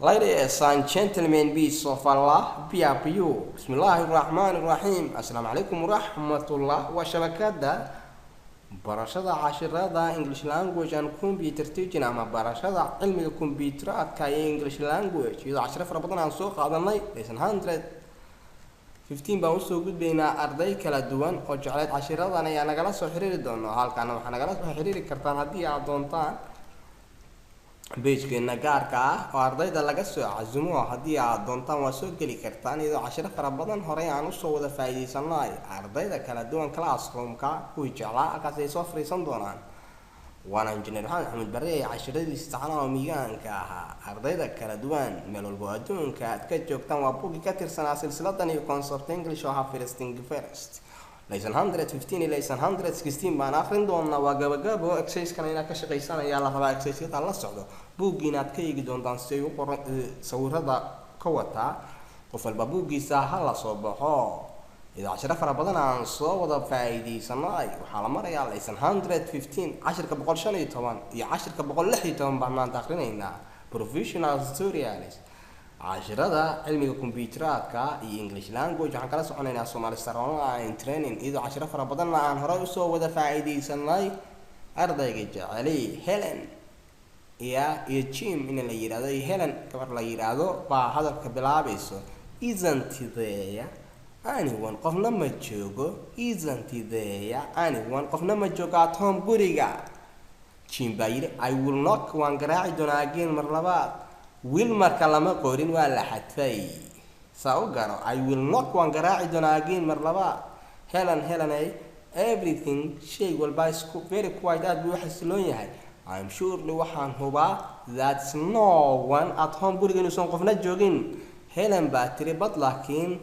Ladies and gentlemen, peace of Allah be upon you. Bismillahirrahmanirrahim. Assalamu alaikum warahmatullah wa shabakada barashada cashirada English language and computer teaching ama barashada cilmiga kombiyuutarka ee English language iyadoo cashiro fara badan aan soo qaadanay lesson 115 baan usoo gudbaynaa arday kala duwan oo jecleed cashiradan ayaa nagala soo xiriiri doona halkan waxaa nagala soo xiriiri kartaan haddii aad doontaan page-keena gaarka ah oo ardayda laga soo casumo haddii aad doontaan waa soo geli kartaan iyadoo cashiro fara badan horey aan usoo wada faa'iideysanay ardayda kala duwan classroom-ka kuwii jeclaa halkaas ay soo fariisan doonaan waana injineer mohamed Barre ee cashiradiisa taxanaha oo miigaanka ahaa ardayda kala duwan meel walba adduunka aad ka joogtaan waa buugi ka tirsanaa silsiladan iyo concept English oo ahaa first lesson 115 iyo lesson 116 baan akhrin doonaa waa gabagabo exercise kana inaad ka shaqaysanaya la rabaa exercise-ka la socdo buugii inaad ka eegi doontaan si ay u qoran sawirada ka wata qof walba buugiisa ha la soo baxo ida cashiro fara badan aan soo wada faa'iideysanay waxaa la marayaa lesson 115 cashirka 115 iyo cashirka 116 baan maanta akhrinaynaa professional tutorials cashirada cilmiga kombiyuutarka iyo English language waxaan kala soconaynaa Somali Star Online training iyadoo cashiro fara badan aan hore u soo wada faa'iideysanay ardayga jeceli Helen iyo Jim in la yiraahdo Helen gabar la yiraahdo baa hadalka bilaabayso isn't there anyone qofna ma joogo isn't there anyone qofna ma joogo at home guriga Jim baa yiri I will knock waan garaaci doonaa again mar labaad will marka lama qorin waa la xadfay saa u garo I will knock waan garaaci doonaa again mar labaad Helen ay everything shay walba isku very quiet aad buu xasiloon yahay I'm sure waxaan hubaa that's no one at home guriga inuusan qofna joogin Helen baa tiri but laakiin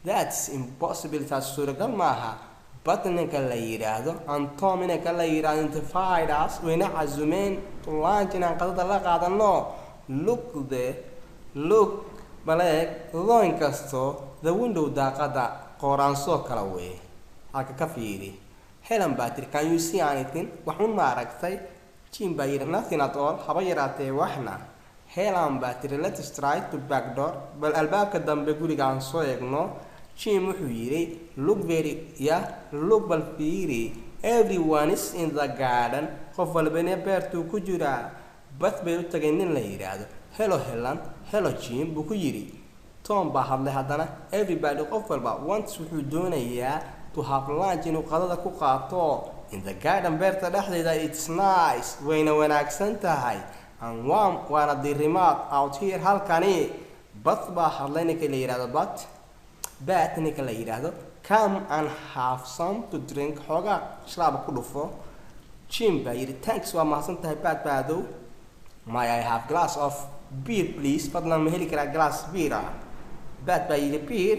that's impossible taas suuragal maaha but ninka la yiraahdo Tom ninka la yiraahdo identified as wayna cazumeen lunch inaan qadada la qaadano look baleeg loin kasto the window daaqada qoraan soo kala way halka ka fiiri Helen baa tiri can you see anything waxun ma aragtay Jim baa yiri nothing at all haba yaraatee waxna Helen baa tiri let's try to back door bal albaabka dambe guriga aan soo eegno Jim wuxuu yiri look bal fiiri everyone is in the garden qof walbana beertu ku jira bas bay u tagay nin la yiraahdo hello Helen hello Jim buu ku yiri Tom baa hadlay haddana everybody qof walba wants wuxuu doonayaa to have lunch inuu qadada ku qaato in the garden beerta dhexdeeda it's nice wayna wanaagsan tahay and warm waana diirimaad out here halkani bas baa hadlay ninka la yiraahdo but ninka la yiraahdo come and have some to drink xooga shraab ku dhufo Jim baa yiri thanks waa mahadsan tahay baadow may I have glass of beer please fadlan ma heli karaa glass beer baa yiri beer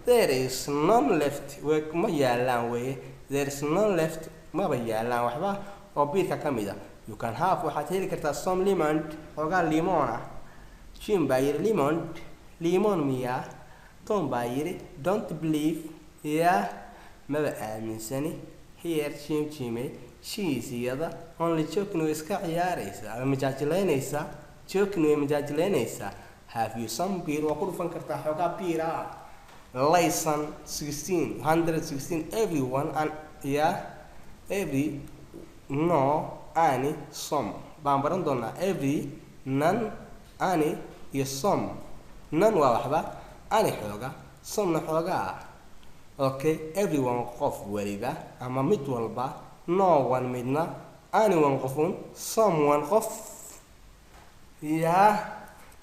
there is none left ma yaalaan way there is none left ma yaalaan waxba oo beerka kamida you can have waxaad heli kartaa some lemon xoogaa limon Jim baa yiri lemon miya Tom baa yiri don't believe ma aaminsani here Jim she's iyada only joking iska ciyaaraysa ama majaajileynaysa have you some beer waa ku dhufan kartaa xoogaa beer lesson 116 everyone and every no any some baan baran doonaa every none any iyo some none waa waxba any xooga some na xoogaa okay everyone qof waliba ama mid walba no one midna anyone qofun someone qof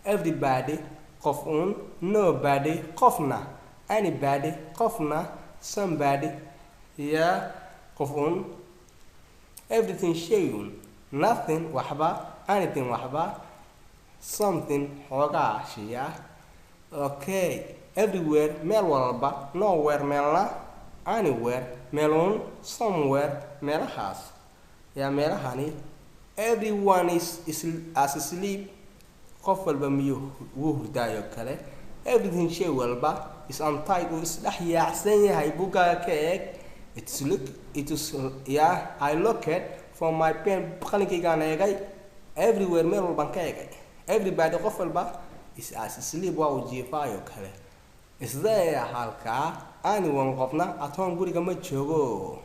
everybody qofun nobody qofna anybody qofna somebody qofun everything shayun nothing waxba anything waxba something xoogaa shiya okay everywhere meel walba nowhere meelna anywhere melon somewhere meelahaas meelahani everyone is asleep qof walba miyuu hurdaayo kale everything shay walba is untied oo is dhex yaacsan yahay buuga ka eeg I looked for my pen qalinkaygaan eegay everywhere meel walban ka eegay everybody qof walba is as sleep waa uu jiifaayo kale. Is there halka anyone qofna at home guriga ma joogo.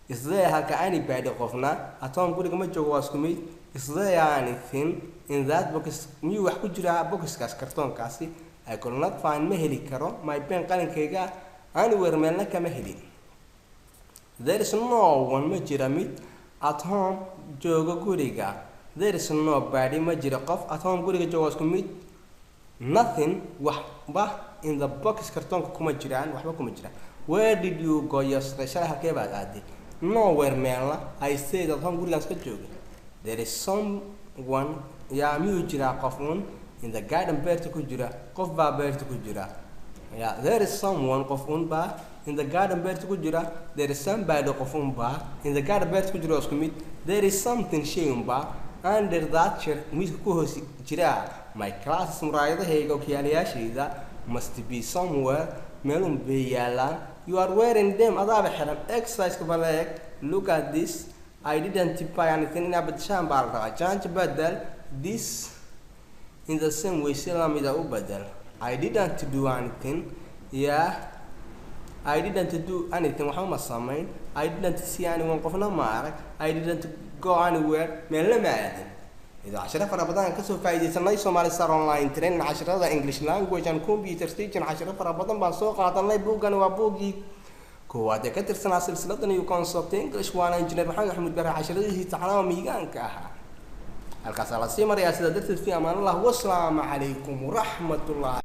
Is there halka anybody qofna at home guriga ma joogo waa isku mid. Is there anything in that box miyuu wax ku jira boxkaas kartoonkaasi. I could not find ma heli karo my pen qalinkayga anywhere meelna kama helin. There is no one ma jira mid at home joogo guriga. There is nobody ma jira qof at home guriga joogo isku mid. Nothing waxba in the box kartoonka kuma jiraan waxba kuma jiraan. Where did you go yesterday? Shalay halkee baad aaday? Nowhere meelna. I stayed at home gurigaan iska jooga. There is someone yaa miyuu jiraa qof un in the garden beerta ku jira qof baa beerta ku jira. Yeah, there is someone qof un baa in the garden beerta ku jira. There is somebody qof un baa in the garden beerta ku jira isku mid. There is something shay un baa under that chair midka ku hoos jira. My classes muraayadahayga okiyaalayaashayda must be somewhere meelun bay yaalaan. You are wearing them adaaba xiran exercise-ka baleeg. Look at this. I didn't buy anything in abadishaan baa la rabaa. Janj badal this in the same way si lamida u badal. I didn't do anything. Yeah, I didn't do anything waxba ma samayn. I didn't see anyone qofna ma arag. I didn't go anywhere meelna ma aadin. إذا عشرة فرابطان كسو فايدة سناي سومالي صار أونلاين ترين عشرة English language and computer teaching عشرة فرابطان بنسوق عطنا بوجان وبوجي كوادة كتر سنة سلسلة نيو كونسبت English وأنا إنجنير محمد برا عشرة هي تعلم ميجان كها الكسالة سيمر يا سيدة درت في أمان الله والسلام عليكم ورحمة الله.